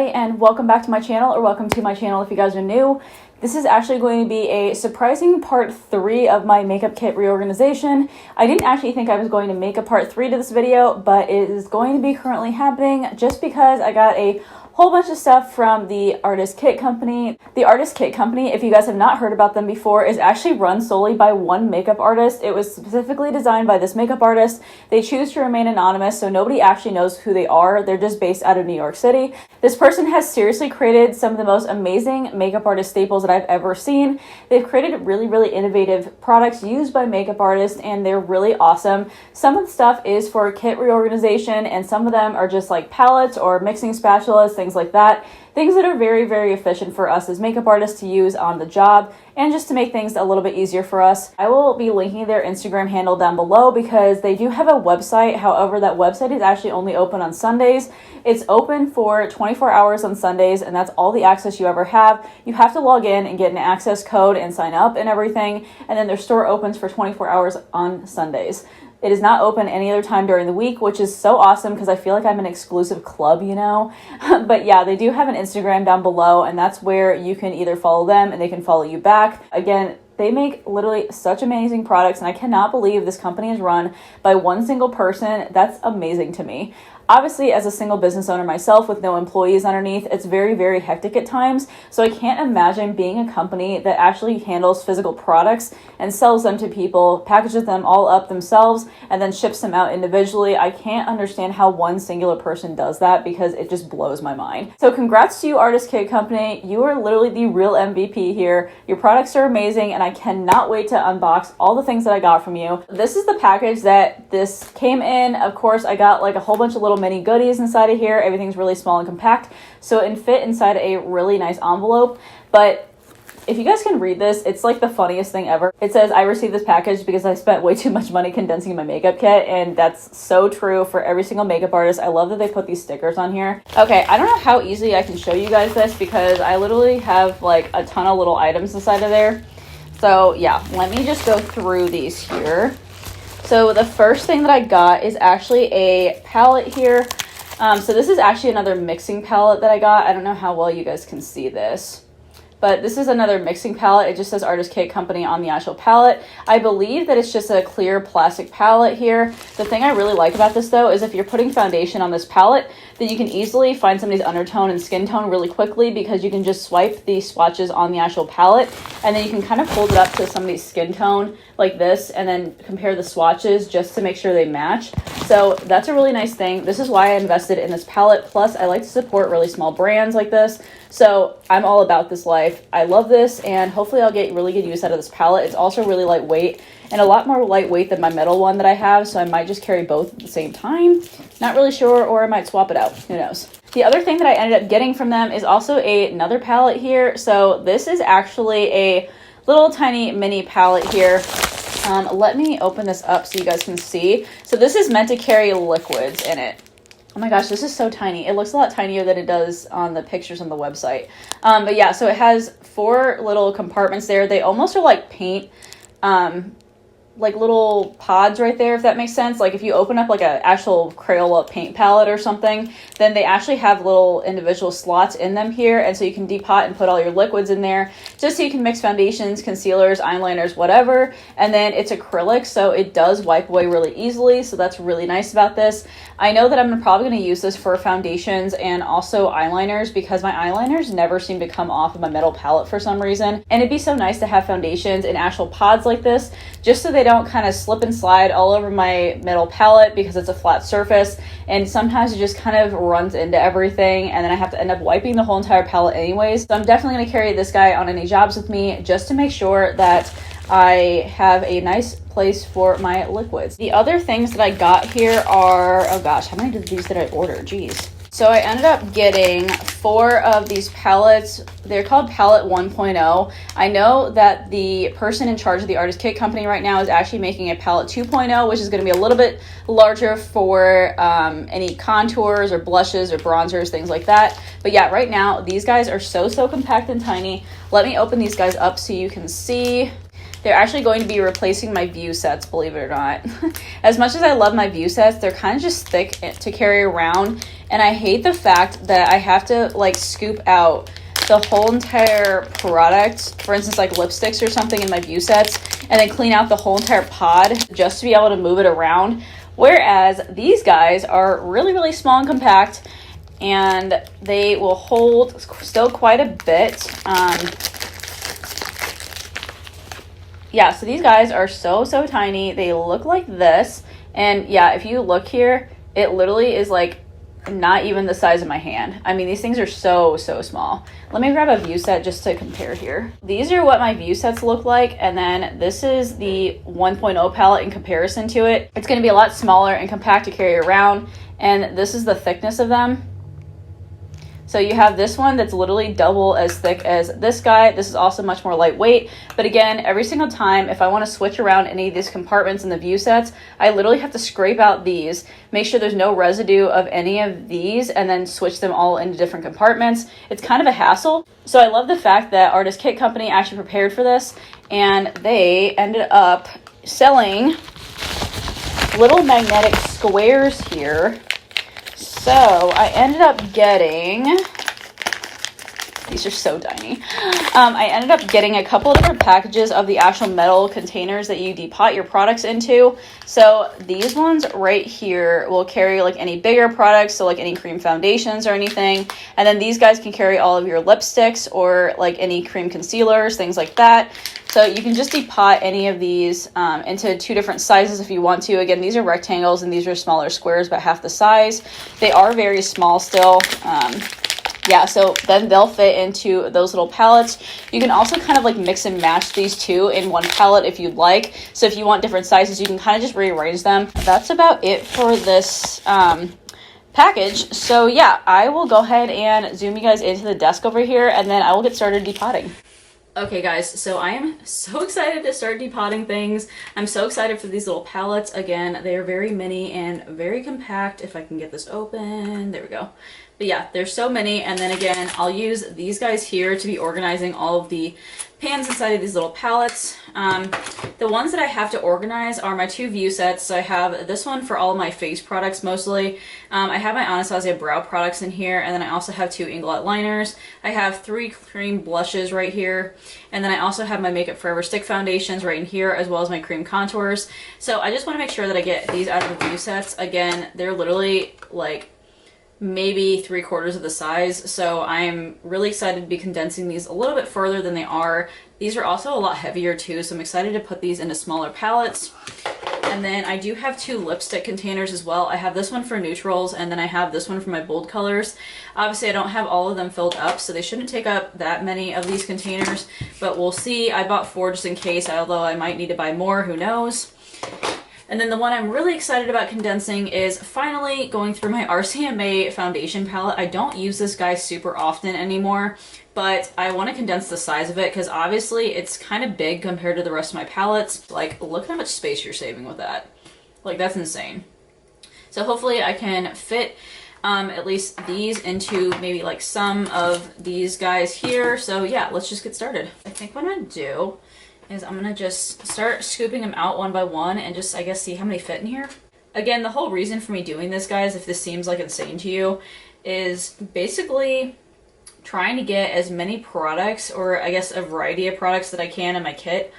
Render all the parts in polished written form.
everybody, and welcome back to my channel, or welcome to my channel if you guys are new. This is actually going to be a surprising part 3 of my makeup kit reorganization. I didn't actually think I was going to make a part 3 to this video, but it is going to be currently happening just because I got a whole bunch of stuff from the Artist Kit Company. The Artist Kit Company, if you guys have not heard about them before, is actually run solely by one makeup artist. It was specifically designed by this makeup artist. They choose to remain anonymous, so nobody actually knows who they are. They're just based out of New York City. This person has seriously created some of the most amazing makeup artist staples that I've ever seen. They've created really innovative products used by makeup artists, and they're really awesome. Some of the stuff is for kit reorganization, and some of them are just like palettes or mixing spatulas, things like that. Things that are very efficient for us as makeup artists to use on the job and just to make things a little bit easier for us. I will be linking their Instagram handle down below because they do have a website. However, that website is actually only open on Sundays. It's open for 24 hours on Sundays, and that's all the access you ever have. You have to log in and get an access code and sign up and everything, and then their store opens for 24 hours on Sundays. It is not open any other time during the week, which is so awesome because I feel like I'm an exclusive club, you know? But yeah, they do have an Instagram down below, and that's where you can either follow them and they can follow you back. Again, they make literally such amazing products, and I cannot believe this company is run by one single person. That's amazing to me. Obviously, as a single business owner myself with no employees underneath, it's very hectic at times. So I can't imagine being a company that actually handles physical products and sells them to people, packages them all up themselves, and then ships them out individually. I can't understand how one singular person does that because it just blows my mind. So congrats to you, Artist Kit Company. You are literally the real MVP here. Your products are amazing, and I cannot wait to unbox all the things that I got from you. This is the package that this came in. Of course, I got like a whole bunch of little mini goodies inside of here. Everything's really small and compact, so it can fit inside a really nice envelope. But if you guys can read this, it's like the funniest thing ever. It says, "I received this package because I spent way too much money condensing my makeup kit," and that's so true for every single makeup artist. I love that they put these stickers on here. Okay, I don't know how easily I can show you guys this because I literally have like a ton of little items inside of there. So yeah, let me just go through these here. So the first thing that I got is actually a palette here. So this is actually another mixing palette that I got. I don't know how well you guys can see this, but this is another mixing palette. It just says Artist Kit Company on the actual palette. I believe that it's just a clear plastic palette here. The thing I really like about this though is if you're putting foundation on this palette, then you can easily find somebody's undertone and skin tone really quickly because you can just swipe the swatches on the actual palette, and then you can kind of hold it up to somebody's skin tone like this and then compare the swatches just to make sure they match. So that's a really nice thing. This is why I invested in this palette. Plus, I like to support really small brands like this. So I'm all about this life. I love this, and hopefully I'll get really good use out of this palette. It's also really lightweight and a lot more lightweight than my metal one that I have, so I might just carry both at the same time. Not really sure, or I might swap it out. Who knows? The other thing that I ended up getting from them is also another palette here. So this is actually a little tiny mini palette here. Let me open this up so you guys can see. So this is meant to carry liquids in it. Oh my gosh, this is so tiny. It looks a lot tinier than it does on the pictures on the website. But yeah, so it has 4 little compartments there. They almost are like paint, like little pods right there, if that makes sense. Like if you open up like an actual Crayola paint palette or something, then they actually have little individual slots in them here, and so you can depot and put all your liquids in there just so you can mix foundations, concealers, eyeliners, whatever. And then it's acrylic, so it does wipe away really easily, so that's really nice about this. I know that I'm probably going to use this for foundations and also eyeliners because my eyeliners never seem to come off of my metal palette for some reason, and it'd be so nice to have foundations in actual pods like this just so they don't kind of slip and slide all over my metal palette because it's a flat surface, and sometimes it just kind of runs into everything, and then I have to end up wiping the whole entire palette anyways. So I'm definitely going to carry this guy on any jobs with me just to make sure that I have a nice place for my liquids. The other things that I got here are, oh gosh, how many of these did I order? Jeez. So I ended up getting 4 of these palettes. They're called Palette 1.0. I know that the person in charge of the Artist Kit Company right now is actually making a Palette 2.0, which is going to be a little bit larger for any contours or blushes or bronzers, things like that. But yeah, right now, these guys are so compact and tiny. Let me open these guys up so you can see. they're actually going to be replacing my view sets, believe it or not. As much as I love my view sets, they're kind of just thick to carry around, and I hate the fact that I have to like scoop out the whole entire product, for instance like lipsticks or something in my view sets, and then clean out the whole entire pod just to be able to move it around. Whereas these guys are really, really small and compact, and they will hold still quite a bit. Yeah, so these guys are so tiny. They look like this, and yeah, if you look here, it literally is like not even the size of my hand. I mean, these things are so small. Let me grab a view set just to compare here. These are what my view sets look like, and then this is the 1.0 palette in comparison to it. It's going to be a lot smaller and compact to carry around, and this is the thickness of them. So you have this one that's literally double as thick as this guy. This is also much more lightweight. But again, every single time, if I want to switch around any of these compartments in the view sets, I literally have to scrape out these, make sure there's no residue of any of these, and then switch them all into different compartments. It's kind of a hassle. So I love the fact that Artist Kit Company actually prepared for this, and they ended up selling little magnetic squares here. So I ended up getting, these are so tiny. I ended up getting a couple of different packages of the actual metal containers that you depot your products into. So these ones right here will carry like any bigger products, so like any cream foundations or anything. And then these guys can carry all of your lipsticks or like any cream concealers, things like that. So you can just depot any of these into 2 different sizes if you want to. Again, these are rectangles and these are smaller squares, about half the size. They are very small still. Yeah, so then they'll fit into those little palettes. You can also kind of like mix and match these two in one palette if you'd like. So if you want different sizes, you can kind of just rearrange them. That's about it for this package. So yeah, I will go ahead and zoom you guys into the desk over here, and then I will get started depotting. Okay guys, so I am so excited to start depotting things. I'm so excited for these little palettes. Again, they are very mini and very compact. If I can get this open, there we go. But yeah, there's so many, and then again, I'll use these guys here to be organizing all of the pans inside of these little palettes. The ones that I have to organize are my 2 view sets. So I have this one for all of my face products mostly. I have my Anastasia brow products in here, and then I also have 2 Inglot liners. I have 3 cream blushes right here, and then I also have my Makeup Forever stick foundations right in here, as well as my cream contours. So I just want to make sure that I get these out of the view sets. Again, they're literally like maybe 3/4 of the size, so I'm really excited to be condensing these a little bit further than they are. These are also a lot heavier too, so I'm excited to put these into smaller palettes. And then I do have 2 lipstick containers as well. I have this one for neutrals, and then I have this one for my bold colors. Obviously I don't have all of them filled up, so they shouldn't take up that many of these containers, but we'll see. I bought 4 just in case, although I might need to buy more, who knows. And then the one I'm really excited about condensing is finally going through my RCMA foundation palette. I don't use this guy super often anymore, but I want to condense the size of it because obviously it's kind of big compared to the rest of my palettes. Like, look how much space you're saving with that. Like, that's insane. So hopefully I can fit at least these into maybe like some of these guys here. So yeah, let's just get started. I think what I'm gonna do is I'm gonna just start scooping them out one by one and just, I guess, see how many fit in here. Again, the whole reason for me doing this, guys, if this seems like insane to you, is basically trying to get as many products, or I guess a variety of products that I can in my kit,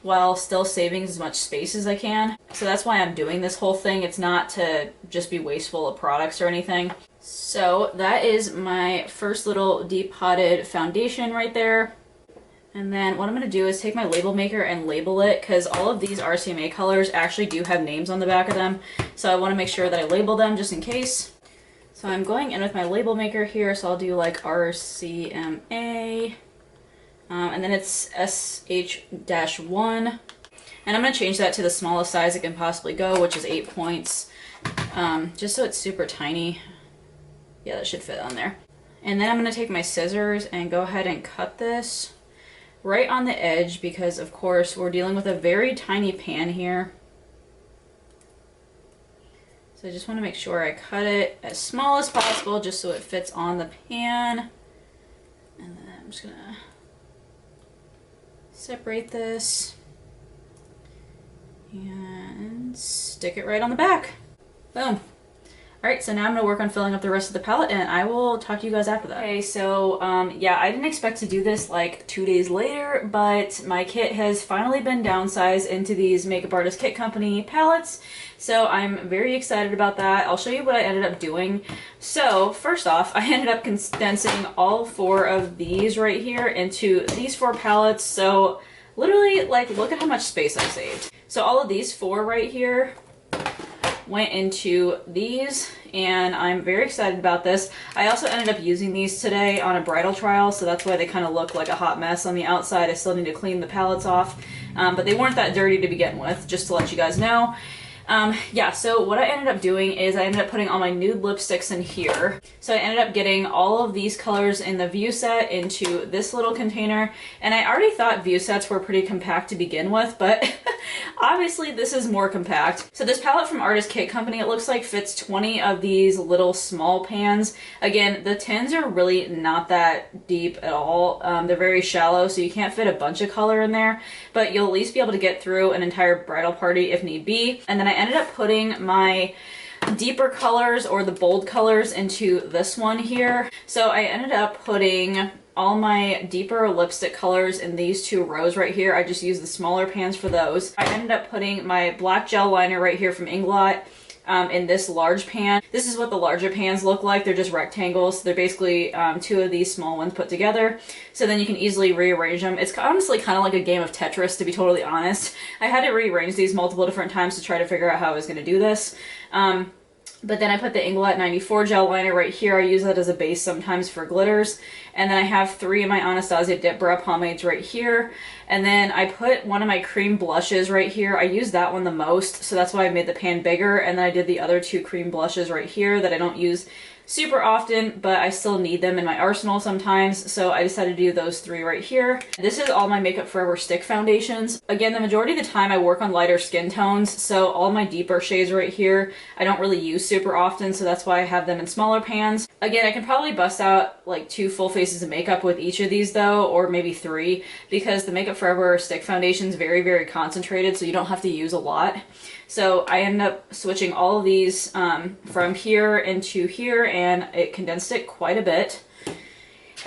while still saving as much space as I can. So that's why I'm doing this whole thing. It's not to just be wasteful of products or anything. So that is my first little depotted foundation right there. And then what I'm going to do is take my label maker and label it, because all of these RCMA colors actually do have names on the back of them. So I want to make sure that I label them just in case. So I'm going in with my label maker here, so I'll do like RCMA. And then it's SH-1. And I'm going to change that to the smallest size it can possibly go, which is 8 points. Just so it's super tiny. Yeah, that should fit on there. And then I'm going to take my scissors and go ahead and cut this right on the edge, because of course we're dealing with a very tiny pan here. So I just want to make sure I cut it as small as possible just so it fits on the pan. And then I'm just gonna separate this. and stick it right on the back. Boom. All right, so now I'm gonna work on filling up the rest of the palette and I will talk to you guys after that. Okay, so yeah, I didn't expect to do this like 2 days later, but my kit has finally been downsized into these Makeup Artist Kit Company palettes. So I'm very excited about that. I'll show you what I ended up doing. So first off, I ended up condensing all 4 of these right here into these 4 palettes. So literally, like, look at how much space I saved. So all of these 4 right here went into these, and I'm very excited about this. I also ended up using these today on a bridal trial, so that's why they kind of look like a hot mess on the outside. I still need to clean the palettes off, but they weren't that dirty to begin with, just to let you guys know. Yeah, so what I ended up doing is I ended up putting all my nude lipsticks in here. So I ended up getting all of these colors in the view set into this little container, and I already thought view sets were pretty compact to begin with, but obviously this is more compact. So this palette from Artist Kit Company, it looks like fits 20 of these little small pans. Again, the tins are really not that deep at all. They're very shallow, so you can't fit a bunch of color in there, but you'll at least be able to get through an entire bridal party if need be. And then I ended up putting my deeper colors or the bold colors into this one here. So I ended up putting all my deeper lipstick colors in these 2 rows right here. I just used the smaller pans for those. I ended up putting my black gel liner right here from Inglot in this large pan. This is what the larger pans look like. They're just rectangles. They're basically 2 of these small ones put together. So then you can easily rearrange them. It's honestly kind of like a game of Tetris, to be totally honest. I had to rearrange these multiple different times to try to figure out how I was going to do this. But then I put the Inglot 94 gel liner right here. I use that as a base sometimes for glitters. And then I have 3 of my Anastasia Dip Brow Pomades right here. And then I put one of my cream blushes right here. I use that one the most, so that's why I made the pan bigger. And then I did the other 2 cream blushes right here that I don't use super often, but I still need them in my arsenal sometimes, so I decided to do those 3 right here. This is all my Makeup Forever stick foundations. Again, the majority of the time I work on lighter skin tones, so all my deeper shades right here I don't really use super often, so that's why I have them in smaller pans. Again, I can probably bust out like 2 full faces of makeup with each of these though, or maybe 3, because the Makeup Forever stick foundation is very, very concentrated, so you don't have to use a lot. So I ended up switching all of these from here into here, and it condensed it quite a bit.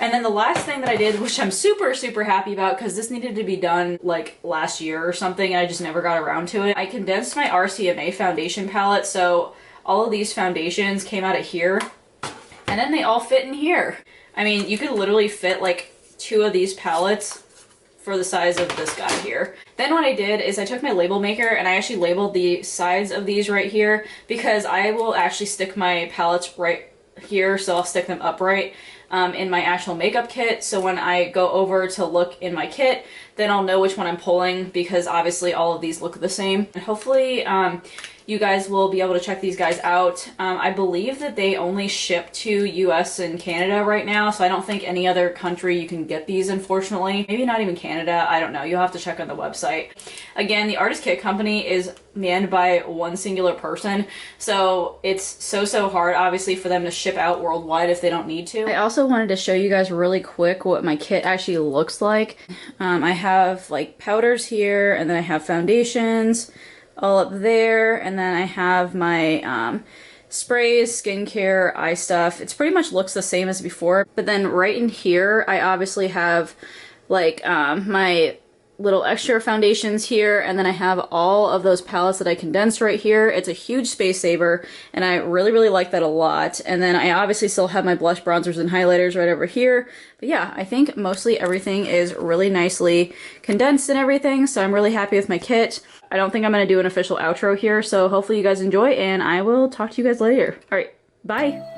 And then the last thing that I did, which I'm super, super happy about because this needed to be done like last year or something and I just never got around to it, I condensed my RCMA foundation palette. So all of these foundations came out of here and then they all fit in here. I mean, you could literally fit like 2 of these palettes for the size of this guy here. Then what I did is I took my label maker and I actually labeled the sides of these right here because I will actually stick my palettes right here, so I'll stick them upright in my actual makeup kit. So when I go over to look in my kit, then I'll know which one I'm pulling because obviously all of these look the same. And hopefully you guys will be able to check these guys out. I believe that they only ship to US and Canada right now, so I don't think any other country you can get these, unfortunately. Maybe not even Canada, I don't know. You'll have to check on the website. Again, the Artist Kit Company is manned by one singular person, so it's so hard, obviously, for them to ship out worldwide if they don't need to. I also wanted to show you guys really quick what my kit actually looks like. I have like powders here, and then I have foundations all up there, and then I have my sprays, skincare, eye stuff. It's pretty much looks the same as before, but then right in here I obviously have like my little extra foundations here, and then I have all of those palettes that I condensed right here. It's a huge space saver, and I really like that a lot. And then I obviously still have my blush, bronzers, and highlighters right over here. But yeah, I think mostly everything is really nicely condensed and everything, so I'm really happy with my kit. I don't think I'm going to do an official outro here, so hopefully you guys enjoy, and I will talk to you guys later. Alright, bye!